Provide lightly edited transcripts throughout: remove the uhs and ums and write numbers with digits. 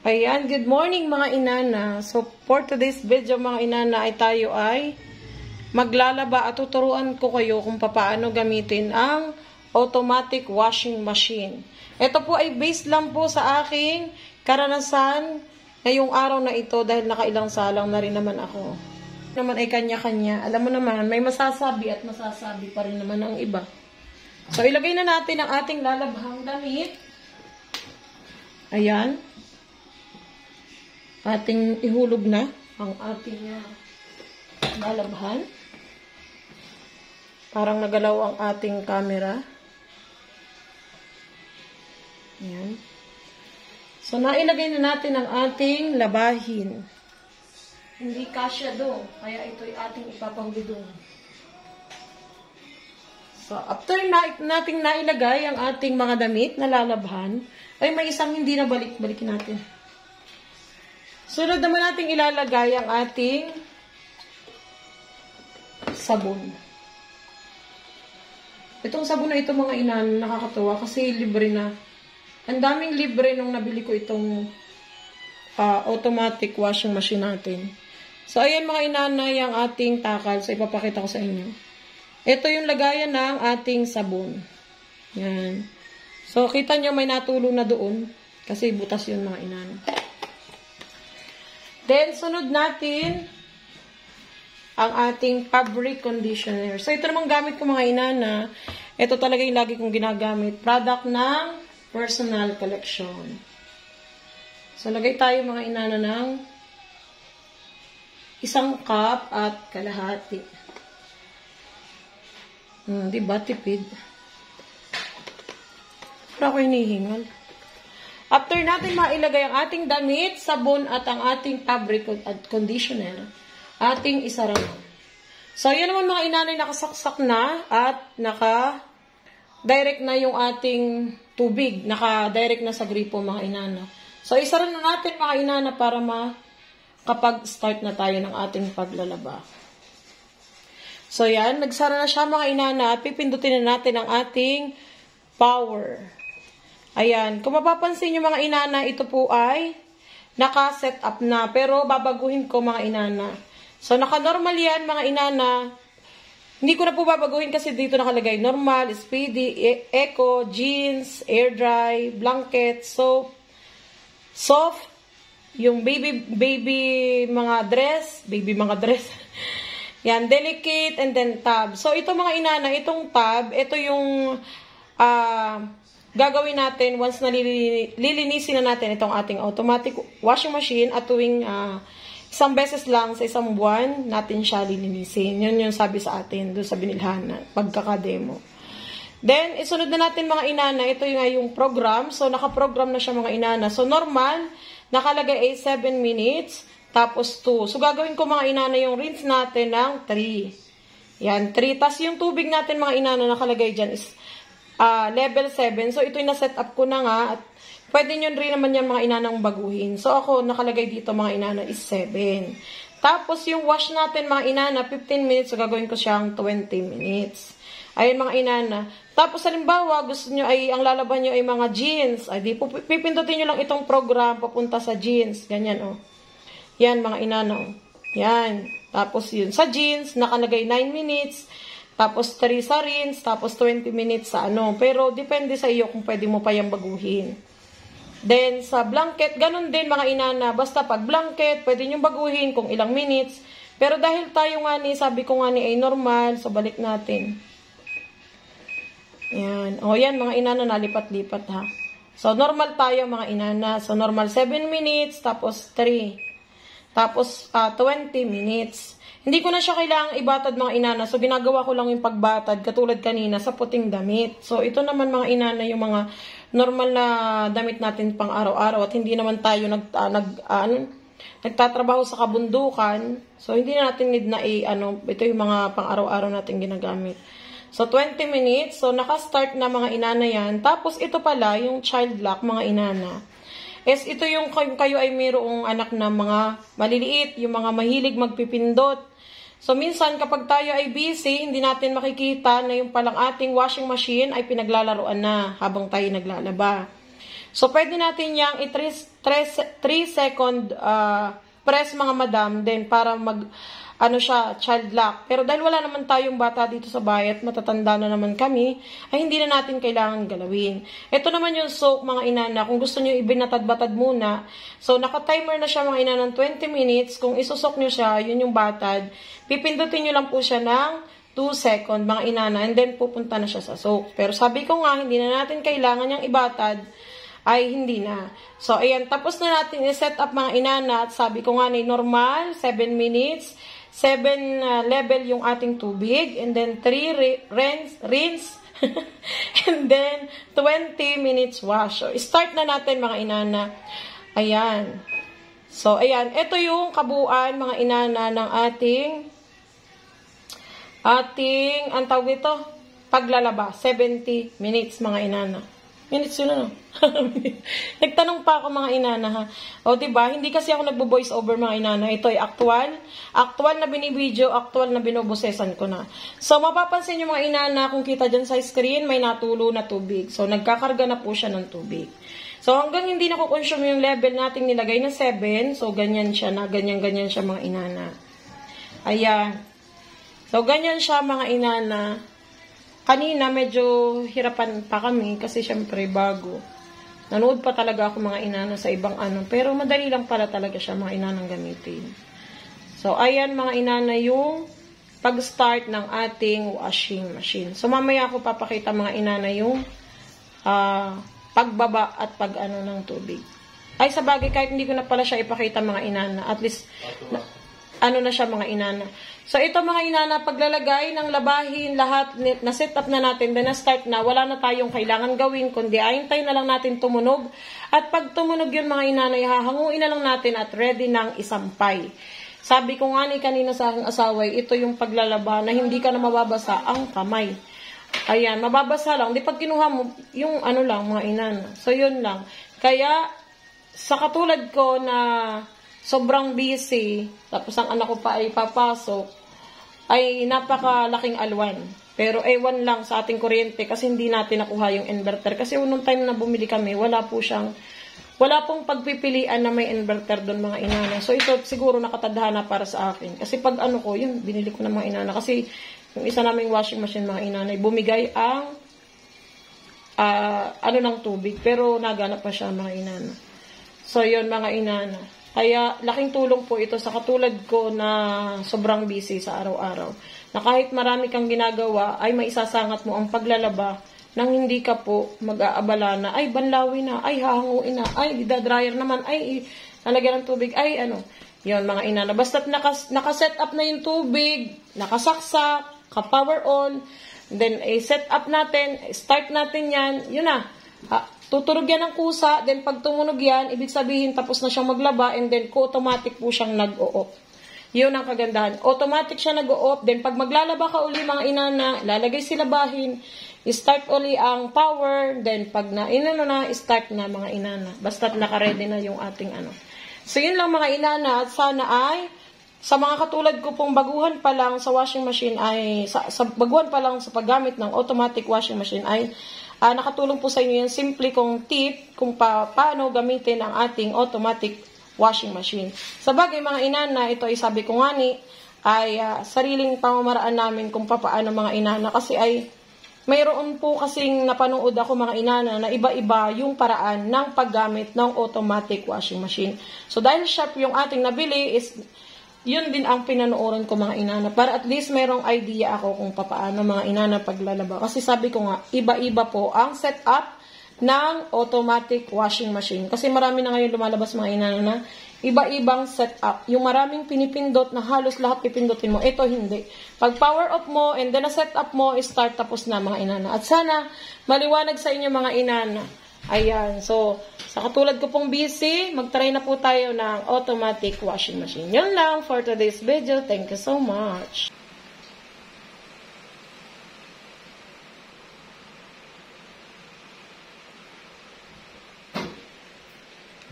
Ayan, good morning mga inana. So, for today's video mga inana ay tayo ay maglalaba at tuturuan ko kayo kung paano gamitin ang automatic washing machine. Ito po ay based lang po sa aking karanasan ngayong araw na ito dahil nakailang salang na rin naman ako. Naman ay kanya-kanya. Alam mo naman, may masasabi at masasabi pa rin naman ang iba. So, ilagay na natin ang ating lalabhang damit. Ayan. Ating ihulog na ang ating lalabhan. Parang nagalaw ang ating camera. Ayan. So, nailagay na natin ang ating labahin. Hindi kasya doon. Kaya ito'y ating ipapahuli doon. So, after nating nailagay ang ating mga damit na lalabhan, ay may isang hindi na balikin natin. Sunod naman nating ilalagay ang ating sabon. Itong sabon na ito mga inan, nakakatuwa kasi libre na. Ang daming libre nung nabili ko itong automatic washing machine natin. So, ayan mga inanay ang ating takal. So, ipapakita ko sa inyo. Ito yung lagayan ng ating sabon. Yan. So, kita nyo may natulo na doon. Kasi butas yun mga inanay. Then, sunod natin ang ating fabric conditioner. So, ito namang gamit ko mga inana. Ito talaga yung lagi kong ginagamit. Product ng personal collection. So, lagay tayo mga inana ng 1 cup at kalahati. Diba? Tipid. Para ako hinihingal. After natin mailagay ang ating damit, sabon at ang ating fabric conditioner, ating isara. So, yan naman mga inanay, nakasaksak na at naka-direct na yung ating tubig. Naka-direct na sa gripo mga inana. So, isara na natin mga inana para kapag-start na tayo ng ating paglalaba. So, yan. Nagsara na siya mga inana at pipindutin na natin ang ating power. Ayan. Kung mapapansin nyo mga inana, ito po ay naka-set up na. Pero babaguhin ko mga inana. So, naka-normal yan mga inana. Hindi ko na po babaguhin kasi dito nakalagay normal, speedy, eco, jeans, air dry, blanket, soap, soft, yung baby mga dress. Yan, delicate, and then tab. So, ito mga inana, itong tab, ito yung gagawin natin once na lilinisin na natin itong ating automatic washing machine at tuwing isang beses lang sa isang buwan natin siya lilinisin. Yun yung sabi sa atin doon sa binilhan pagkakademo. Then, isunod na natin mga inana, ito yung program. So, nakaprogram na siya mga inana. So, normal, nakalagay ay 7 minutes, tapos 2. So, gagawin ko mga inana yung rinse natin ng 3. Yan, 3. Tapos yung tubig natin mga inana nakalagay dyan is level 7. So, ito yung na-set up ko na nga. At pwede nyo rin naman yan mga inanang baguhin. So, ako, nakalagay dito mga inana is 7. Tapos, yung wash natin mga inana, 15 minutes. So, gagawin ko siyang 20 minutes. Ayun mga inana. Tapos, halimbawa, gusto nyo ay, ang lalaban nyo ay mga jeans. Ay, di, pipindutin nyo lang itong program papunta sa jeans. Ganyan, oh. Yan, mga inana, oh. Yan. Tapos, yun. Sa jeans, nakalagay 9 minutes. Tapos, 3 sa rinse, tapos 20 minutes sa ano. Pero, depende sa iyo kung pwede mo pa yung baguhin. Then, sa blanket, ganun din mga inana. Basta pag blanket, pwede nyo baguhin kung ilang minutes. Pero dahil tayo nga ni, sabi ko nga ni ay normal, so balik natin. Yan. O, yan mga inana, nalipat-lipat ha. So, normal tayo mga inana. So, normal 7 minutes, tapos 3. Tapos, 20 minutes. Hindi ko na siya kailangang ibatad mga inana. So, ginagawa ko lang yung pagbatad katulad kanina sa puting damit. So, ito naman mga inana yung mga normal na damit natin pang araw-araw at hindi naman tayo nagtatrabaho sa kabundukan. So, hindi na natin need na ito yung mga pang araw-araw natin ginagamit. So, 20 minutes. So, naka-start na mga inana yan. Tapos, ito pala yung child lock mga inana. Ito yung kayo ay mayroong anak na mga maliliit, yung mga mahilig magpipindot. So, minsan kapag tayo ay busy, hindi natin makikita na yung palang ating washing machine ay pinaglalaroan na habang tayo naglalaba. So, pwede natin yung 3 second press mga madam, then para child lock. Pero dahil wala naman tayong bata dito sa bahay at matatanda na naman kami, ay hindi na natin kailangan galawin. Ito naman yung soak mga inana, kung gusto nyo ibinatad-batad muna. So, naka-timer na siya mga inana ng 20 minutes. Kung isusok nyo siya, yun yung batad. Pipindutin nyo lang po siya ng 2 second mga inana, and then pupunta na siya sa soak. Pero sabi ko nga, hindi na natin kailangan yung ibatad, ay hindi na. So, ayan, tapos na natin i-set up mga inana, at sabi ko nga ni normal, 7 minutes, 7 level yung ating tubig, and then 3 rinse, and then 20 minutes wash. So, start na natin mga inana. Ayan. So, ayan, ito yung kabuuan mga inana ng ating, ang tawag ito, paglalaba, 70 minutes mga inana. Minutes yun ano? Nagtanong pa ako mga inana ha. O diba, hindi kasi ako nagbo-voice over mga inana. Ito ay actual na binibideo, actual na binobosesan ko na. So, mapapansin nyo mga inana, kung kita dyan sa screen, may natulo na tubig. So, nagkakarga na po siya ng tubig. So, hanggang hindi na kukonsume yung level nating nilagay na 7, so, ganyan siya na, ganyan siya mga inana. Ayan. So, ganyan siya mga inana. Kanina, medyo hirapan pa kami kasi syempre bago. Nanood pa talaga ako mga inana sa ibang ano. Pero madali lang pala talaga siya mga inanang gamitin. So, ayan mga inana yung pag-start ng ating washing machine. So, mamaya ako papakita mga inana yung pagbaba at pag-ano ng tubig. Ay, sa bagay, kahit hindi ko na pala siya ipakita mga inana. At least, ano na siya mga inana. So, ito mga inana, paglalagay ng labahin, lahat na set up na natin, then na-start na, wala na tayong kailangan gawin, kundi ayun na lang natin tumunog. At pag tumunog yun mga inana, hahanguin na lang natin at ready ng isampay. Sabi ko nga ni kanina sa aking asaway, ito yung paglalaba na hindi ka na mababasa ang kamay. Ayan, mababasa lang. Di pag kinuha mo, yung ano lang mga inana. So, yun lang. Kaya, sa katulad ko na sobrang busy, tapos ang anak ko pa ay papasok, ay napakalaking alwan. Pero ewan lang sa ating kuryente kasi hindi natin nakuha yung inverter. Kasi unong time na bumili kami, wala pong pagpipilian na may inverter doon mga inana. So ito siguro nakatadhana para sa akin. Kasi pag ano ko, yun, binili ko ng mga inana. Kasi yung isa naming washing machine mga inana, bumigay ang ng tubig. Pero naganap pa siya mga inana. So yun mga inana. Kaya, laking tulong po ito sa katulad ko na sobrang busy sa araw-araw. Na kahit marami kang ginagawa, ay maisasangat mo ang paglalaba nang hindi ka po mag-aabala na, ay banlawin na, ay hahanguin na, ay dryer naman, ay lalagyan ng tubig, ay ano. Yun mga inana. Basta't nakaset up na yung tubig, nakasaksak, ka-power on, then set up natin, start natin yan, yun na. Tuturog yan ng kusa, then pag tumunog yan, ibig sabihin tapos na siyang maglaba, and then automatic po siyang nag-o-off. Yun ang kagandahan. Automatic siya nag-o-off, then pag maglalaba ka uli mga inana, lalagay si labahin, start uli ang power, then pag start na mga inana. Basta't naka-ready na yung ating ano. So yun lang mga inana, at sana ay, sa mga katulad ko pong baguhan pa lang sa washing machine ay, baguhan pa lang sa paggamit ng automatic washing machine ay, nakatulong po sa inyo yung simple kong tip kung paano gamitin ang ating automatic washing machine. Sa bagay mga inana, ito ay sabi ko nga ay sariling pamamaraan namin kung paano mga inana. Kasi ay mayroon po kasing napanood ako mga inana na iba-iba yung paraan ng paggamit ng automatic washing machine. So dahil sharp yung ating nabili is yun din ang pinanooran ko mga inana. Para at least mayroong idea ako kung paano mga inana paglalaba. Kasi sabi ko nga, iba-iba po ang setup ng automatic washing machine. Kasi marami na ngayon lumalabas mga inana na iba-ibang setup. Yung maraming pinipindot na halos lahat pipindutin mo. Ito hindi. Pag power off mo and then na setup mo, start tapos na mga inana. At sana maliwanag sa inyo mga inana. Ayan. So, sa katulad ko pong busy, mag-try na po tayo ng automatic washing machine. Yun lang for today's video. Thank you so much.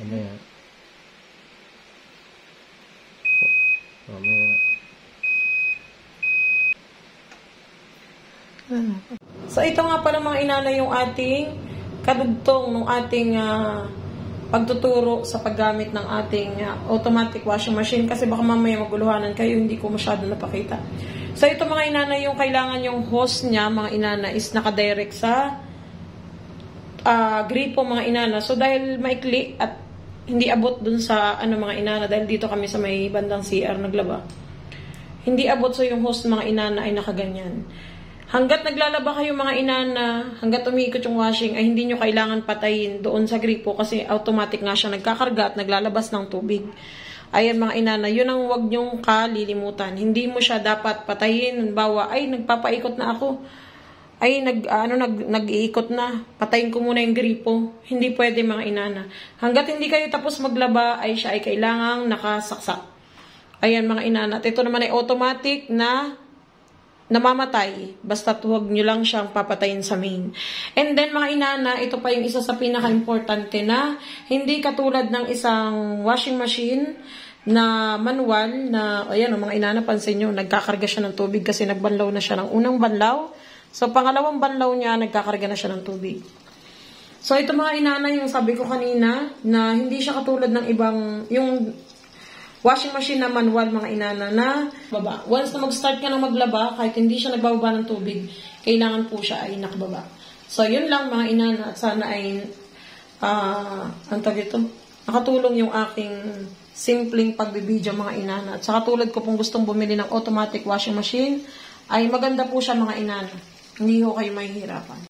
Mamaya. Mamaya. So, ito nga pala mga inana yung ating kadugtong ng ating pagtuturo sa paggamit ng ating automatic washing machine kasi baka mamaya maguluhanan kayo, hindi ko masyado napakita. So ito mga inana, yung kailangan yung hose niya mga inana is nakadirect sa gripo mga inana. So dahil maikli at hindi abot dun sa mga inana, dahil dito kami sa may bandang CR naglaba, hindi abot, so yung hose mga inana ay nakaganyan. Hanggat naglalaba kayo mga inana, hanggat umiikot yung washing, ay hindi nyo kailangan patayin doon sa gripo kasi automatic nga siya nagkakarga at naglalabas ng tubig. Ayan mga inana, yun ang huwag nyong kalilimutan. Hindi mo siya dapat patayin. Halimbawa, ay nagpapaikot na ako. Ay nag-iikot na. Patayin ko muna yung gripo. Hindi pwede mga inana. Hanggat hindi kayo tapos maglaba, ay siya ay kailangang nakasaksak. Ayan mga inana. At ito naman ay automatic na namamatay, basta huwag nyo lang siyang papatayin sa main. And then mga inana, ito pa yung isa sa pinaka-importante na hindi katulad ng isang washing machine na manual na, ayan mga inana, pansin nyo, nagkakarga siya ng tubig kasi nagbanlaw na siya ng unang banlaw. So pangalawang banlaw niya, nagkakarga na siya ng tubig. So ito mga inana, yung sabi ko kanina, na hindi siya katulad ng ibang, yung washing machine na manual mga inana na baba. Once na mag-start ka ng maglaba, kahit hindi siya nagbababa ng tubig, kailangan po siya ay nakababa. So, yun lang mga inana, at sana ay nakatulong yung aking simpleng pagbibideo mga inana. At sa katulad ko pong gustong bumili ng automatic washing machine, ay maganda po siya mga inana. Hindi ho kayo mahihirapan.